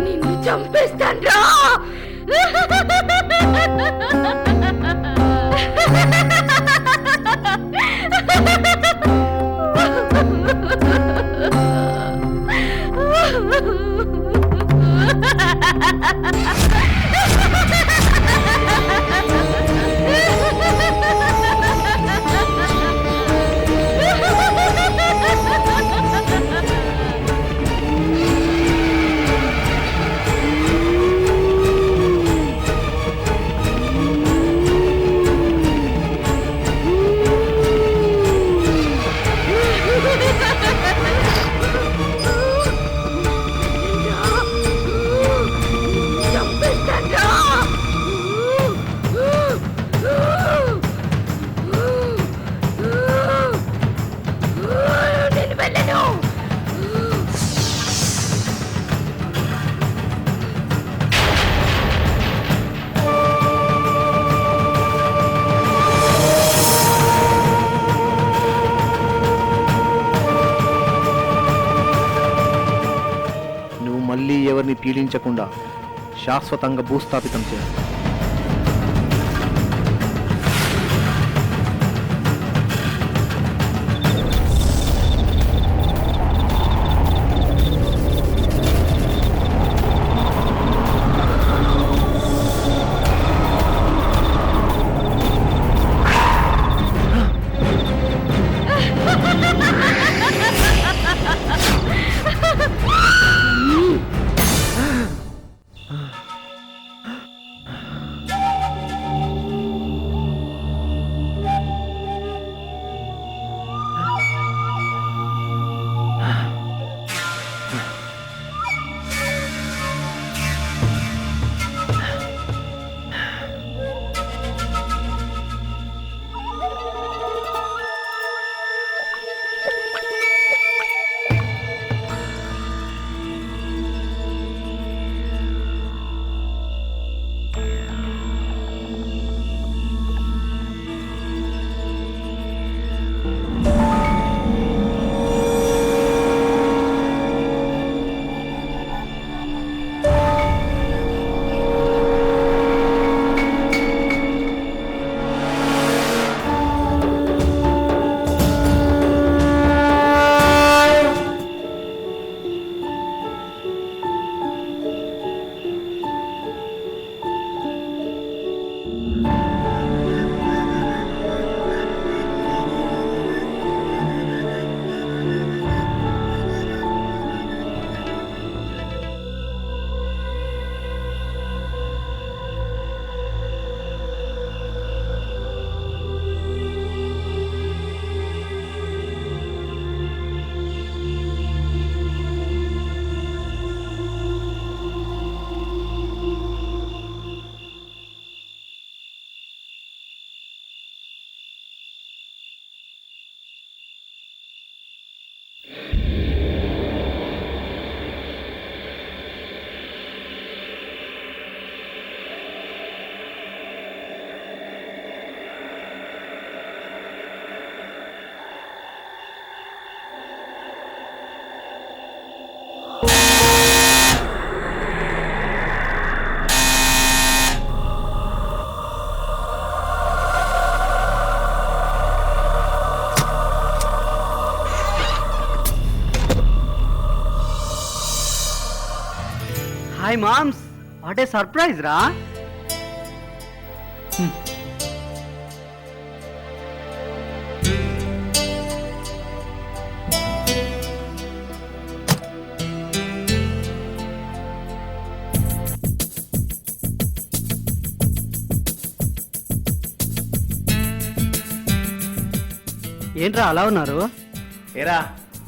నిన్ను చంపేస్తాన్రా. మళ్ళీ ఎవరిని పీడించకుండా శాశ్వతంగా భూస్థాపితం చేయాలి. Hi moms, what a surprise రా. ఏంట్రా అలా ఉన్నారు? ఏరా,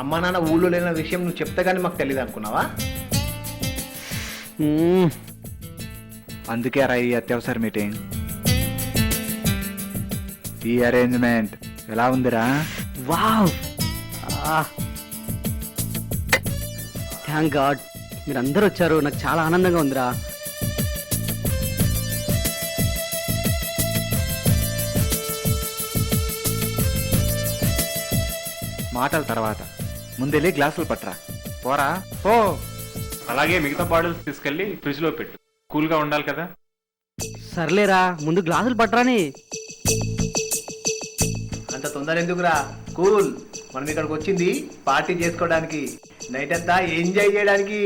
అమ్మా నాన్న ఊళ్ళో లేని విషయం నువ్వు చెప్తే కానీ మాకు తెలియదు అనుకున్నావా? అందుకే రా ఈ అత్యవసర మీటింగ్. ఈ అరేంజ్మెంట్ ఎలా ఉందిరా? వావ్, థ్యాంక్ గాడ్ మీరందరూ వచ్చారు. నాకు చాలా ఆనందంగా ఉందిరా. మాటల తర్వాత ముందెళ్ళి గ్లాసులు పట్టరా. పోరా పో. అలాగే మిగతా బాటిల్స్ తీసుకెళ్ళి ఫ్రిడ్జ్ లో పెట్టు, కూల్ గా ఉండాలి కదా. సర్లేరా, ముందు గ్లాసులు పట్టరాని. అంత తొందర ఎందుకురా, కూల్. మనం ఇక్కడికి వచ్చింది పార్టీ చేసుకోవడానికి, నైట్ అంతా ఎంజాయ్ చేయడానికి.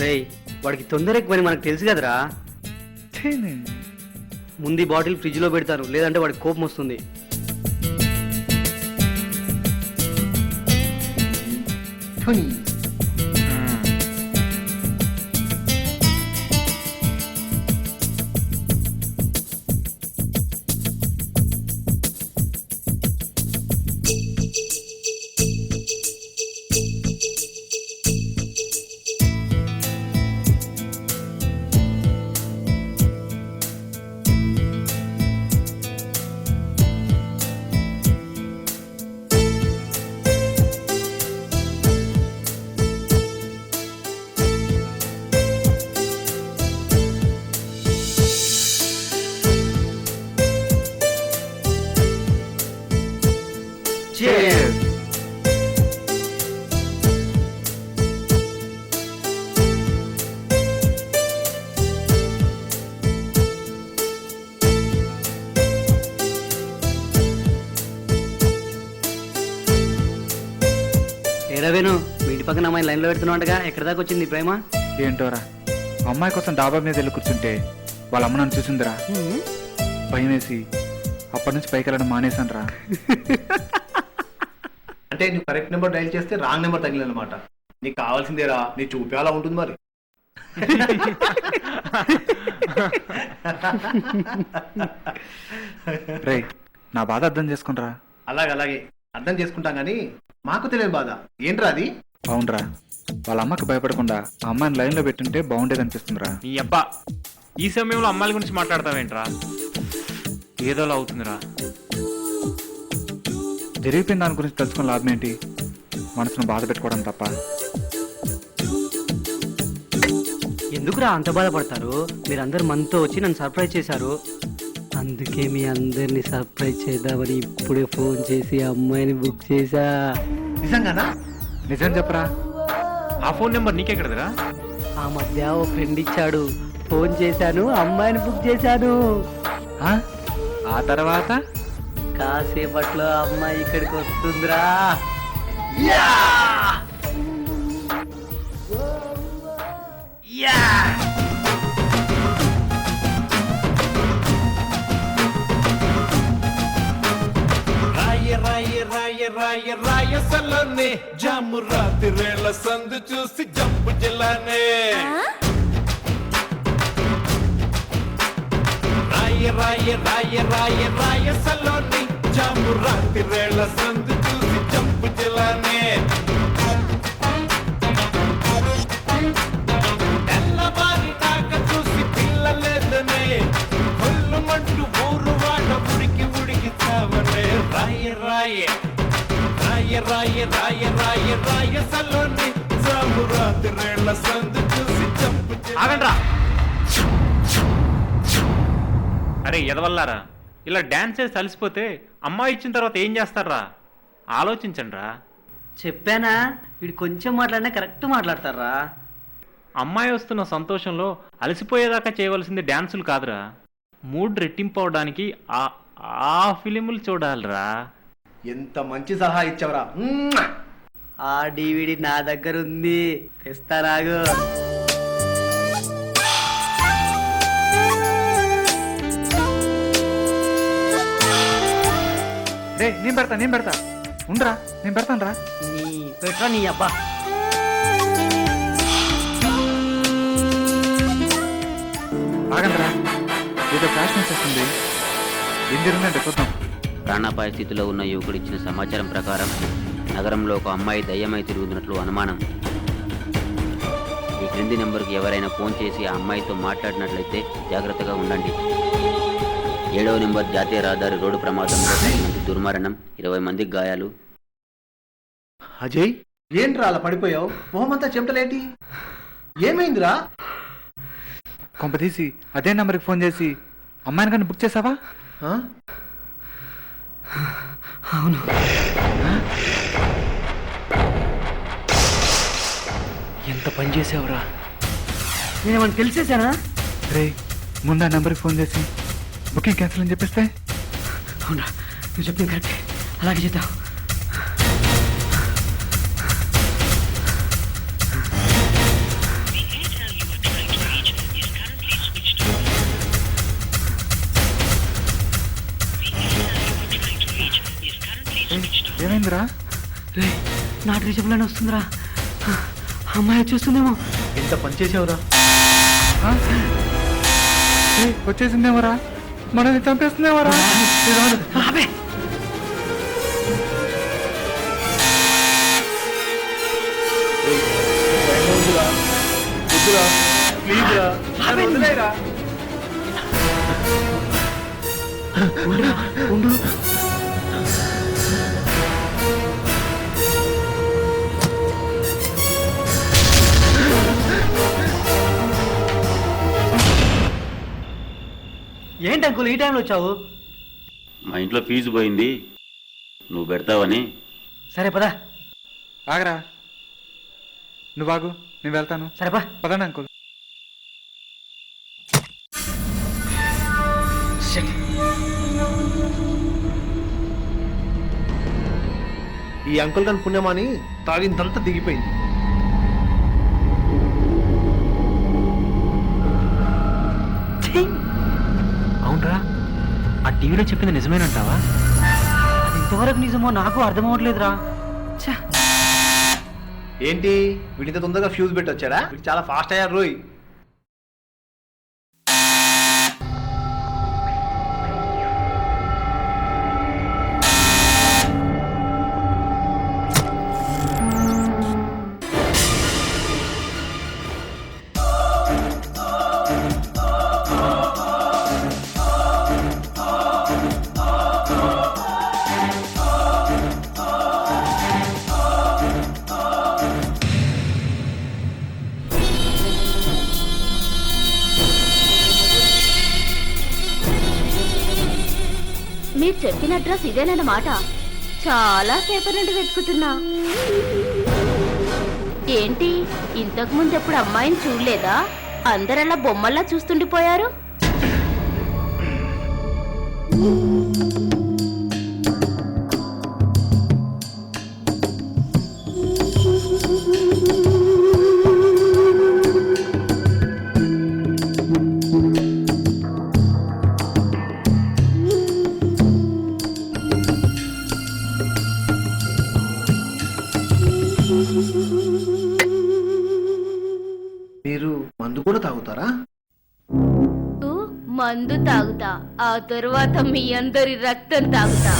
రేయ్, వాడికి తొందర ఎక్కువని మనకు తెలుసు కదరా. ముందు ఈ బాటిల్ ఫ్రిడ్జ్ లో పెడతాను, లేదంటే వాడికి కోపం వస్తుంది. ధుని. Cheers. ఏడవేను, మీ ఇంటి పక్కన అమ్మాయి లైన్లో పెడుతున్నావుగా, ఎక్కడి దాకా వచ్చింది ప్రేమ? ఏంటోరా, అమ్మాయి కోసం డాబా మీద వెళ్ళి కూర్చుంటే వాళ్ళ అమ్మ నన్ను చూసిందిరా. భయం వేసి అప్పటి నుంచి పైకి వెళ్ళడం మానేశాను రా. అంటే నువ్వు కరెక్ట్ నెంబర్ డైల్ చేస్తే రాంగ్ నెంబర్ తగిలినమాట. నీకు కావాల్సిందేరా, నీ చూపే అలా ఉంటుంది మరి. రే, నా బాధ అర్థం చేసుకుంట్రా. అలాగే అర్థం చేసుకుంటాం కానీ మాకు తెలియని బాధ ఏంట్రా అది? అవునరా, వాళ్ళ అమ్మకి భయపడకుండా ఆ అమ్మాయిని లైన్లో పెట్టుంటే బాగుండేది అనిపిస్తుందిరా. నీ అబ్బా, ఈ సమయంలో అమ్మాయిల గురించి మాట్లాడతావేంట్రా? ఏదోలా అవుతుందిరా. జరిగిపోయిన దాని గురించి తెలుసుకున్న లాభం ఏంటి? మనసును బాధ పెట్టుకోవడం తప్ప. ఎందుకురా అంత బాధపడతారు? మీరందరూ మనతో వచ్చి నన్ను సర్ప్రైజ్ చేశారు, అందుకే మీ అందరిని సర్ప్రైజ్ చేద్దామని ఇప్పుడే ఫోన్ చేసి అమ్మాయిని బుక్ చేశా. నిజంగానా? నిజం చెప్పరా. ఆ ఫోన్ నెంబర్ నీకెక్కడదిరా? ఆ మధ్య ఓ ఫ్రెండ్ ఇచ్చాడు, ఫోన్ చేశాను, అమ్మాయిని బుక్ చేశాను. ఆ తర్వాత కాసేపట్లో అమ్మాయి ఇక్కడికి వస్తుందిరా. రాయసలోనే జాము రాత్రిరేళ్ల సందు చూసి జంపు జిల్లానే. రాయసలోని జాము రాత్రిరేళ్ల సందు చూసి జంపు జిల్లానే. తెల్లవారి దాక చూసి పిల్లలేదనే, కొల్లుమంటూ ఊరు వాడ ఉడికి చావనే. రాయసలోని జాము రాత్రిరేళ్ల సందు చూసి జంపు ఆగండ్రా. అరే ఎదవల్లారా, ఇలా డాన్స్ చేసి అలసిపోతే అమ్మాయి ఇచ్చిన తర్వాత ఏం చేస్తారా? ఆలోచించండి రా. చెప్పానా, వీడు కొంచెం మాట్లాడినా కరెక్ట్ మాట్లాడతారా. అమ్మాయి వస్తున్న సంతోషంలో అలసిపోయేదాకా చేయవలసింది డాన్సులు కాదురా, మూడ్ రెట్టింపు అవడానికి ఆ ఫిలిములు చూడాలిరా. ఎంత మంచి సలహా ఇచ్చావురా. ఆ డివిడి నా దగ్గర ఉంది, తెస్తారాగు. రే, నేను పెడతా ఉండరా, నేను పెడతాను రా. నీ పెట్రా నీ అబ్బా. ఆగండిరా, ఏదో ఫ్యాషన్ వస్తుంది. ఏం జరిగిందంటే చూద్దాం. ప్రాణాపాయ స్థితిలో ఉన్న యువకుడు ఇచ్చిన సమాచారం ప్రకారం నగరంలో ఒక అమ్మాయి దయ్యమై తిరుగుతున్నట్లు అనుమానం. ఈ క్రింది నెంబర్కి ఎవరైనా ఫోన్ చేసి ఆ అమ్మాయితో మాట్లాడినట్లయితే జాగ్రత్తగా ఉండండి. 7వ నెంబర్ జాతీయ రహదారి రోడ్డు ప్రమాదంలో 10 మంది దుర్మరణం, 20 మందికి గాయాలు. అజయ్, ఏంట్రా అలా పడిపోయావు? మొహమంతా చెమటలేంటి? ఏమైందిరా? కొంపతీసి అదే నెంబర్కి ఫోన్ చేసి అమ్మాయిని కానీ బుక్ చేసావా? ఆ? అవును. ఎంత పని చేసావురా? నేను మనకు తెలిసేసానా? రే ముందు ఆ నెంబర్కి ఫోన్ చేసి బుకింగ్ క్యాన్సిల్ అని చెప్పేస్తే. అవునా, నువ్వు చెప్పింది కరెక్టే, అలాగే చేద్దాం. ఏమైందిరా? రే నాటు రిజర్వ్లోనే వస్తుందిరా. అమ్మాయి చూస్తుందేమో. ఎంత పని చేసావురా? ఆ? ఏయ్, వచ్చేసిందేమోరా, మనల్ని చంపేస్తుందేమోరా. ఆపే. ప్లీజ్ రా, నన్ను వదిలేయరా. ఉండు. ఏంటి అంకుల్ ఈ టైంలో వచ్చావు? మా ఇంట్లో ఫీజు పోయింది, నువ్వు పెడతావని. సరే పదా. ఆగరా, నువ్వు ఆగు, నేను వెళ్తాను. సరేపా. పదండి అంకుల్. ఈ అంకుల్ గాని పుణ్యమాని తాగిందంతా దిగిపోయింది. అవునరా, ఆ టీవీలో చెప్పింది నిజమేనంటావా? అది ఇంతవరకు నిజమో నాకు అర్థం అవ్వట్లేదురా. ఏంటి వీడింత తొందరగా ఫ్యూజ్ పెట్టి వచ్చాడా? వీడు చాలా ఫాస్ట్ అయ్యారు రోయ్. మీరు చెప్పిన అడ్రస్ ఇదేనన్నమాట. చాలా సేపటి నుండి వెతుకుతున్నా. ఏంటి ఇంతకు ముందు ఎప్పుడు అమ్మాయిని చూడలేదా? అందరలా బొమ్మల్లా చూస్తుండిపోయారు. మీరు మందు కూడా తాగుతారా? మందు తాగుతా, ఆ తరువాత మీ అందరి రక్తం తాగుతా.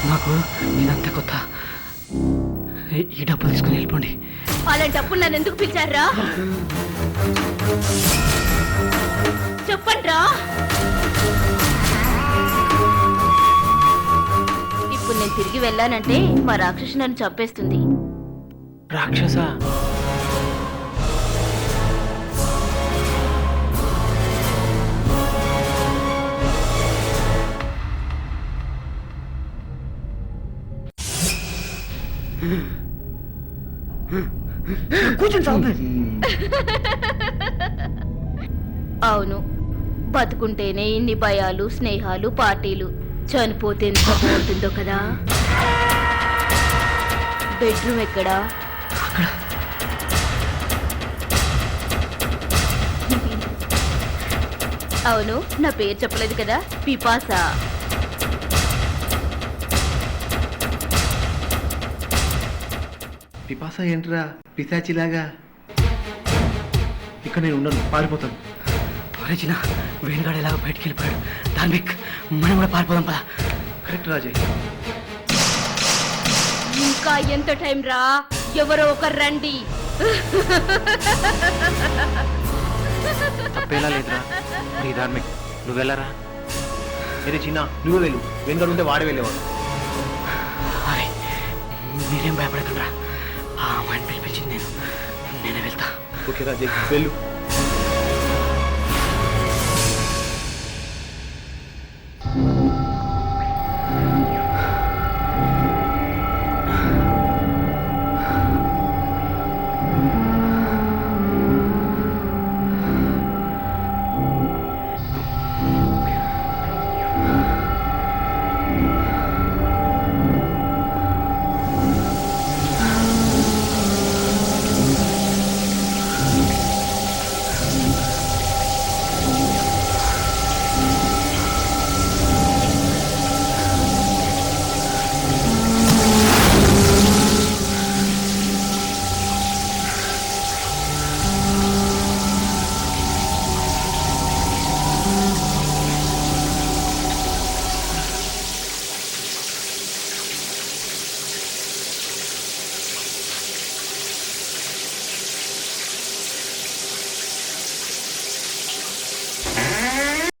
నాకు ఇదంతా కొత్త. ఈ డబ్బు తీసుకుని వెళ్ళిపోండి. అలాంటప్పుడు నన్ను ఎందుకు పిలిచారా? చెప్పండ్రా. ఇప్పుడు నేను తిరిగి వెళ్ళానంటే మా రాక్షసు నన్ను చంపేస్తుంది. రాక్షస? అవును, బతుకుంటేనే ఇన్ని భయాలు, స్నేహాలు, పార్టీలు. చనిపోతే ఎంత బాగుంటుందో కదా. బెడ్రూమ్ ఎక్కడా? అవును, నా పేరు చెప్పలేదు కదా, పిపాస. పిపాస ఏంట్రా పిశాచిలాగా? ఇక్కడ నేను ఉండను, పారిపోతాను. చిన్న వేణుగాడు ఎలాగో బయటికి వెళ్ళిపోయాడు. ధార్మిక్, మనం కూడా పారిపోదాం పదా. కరెక్ట్ రాజయ్. ఇంకా ఎంత టైం రా? ఎవరో ఒకరు రండి. తప్పేలా లేదురా. నీ ధార్మిక్, నువ్వు వెళ్ళరా. అరే చిన్న, నువ్వు వెళ్ళు. వెనుక ఉంటే వాడే వెళ్ళేవాడు. మీరేం భయపడకండి రా. ఆ అమ్మాయిని పిలిపించింది నేనే వెళ్తా. ఓకే రాజేష్ వెళ్ళు.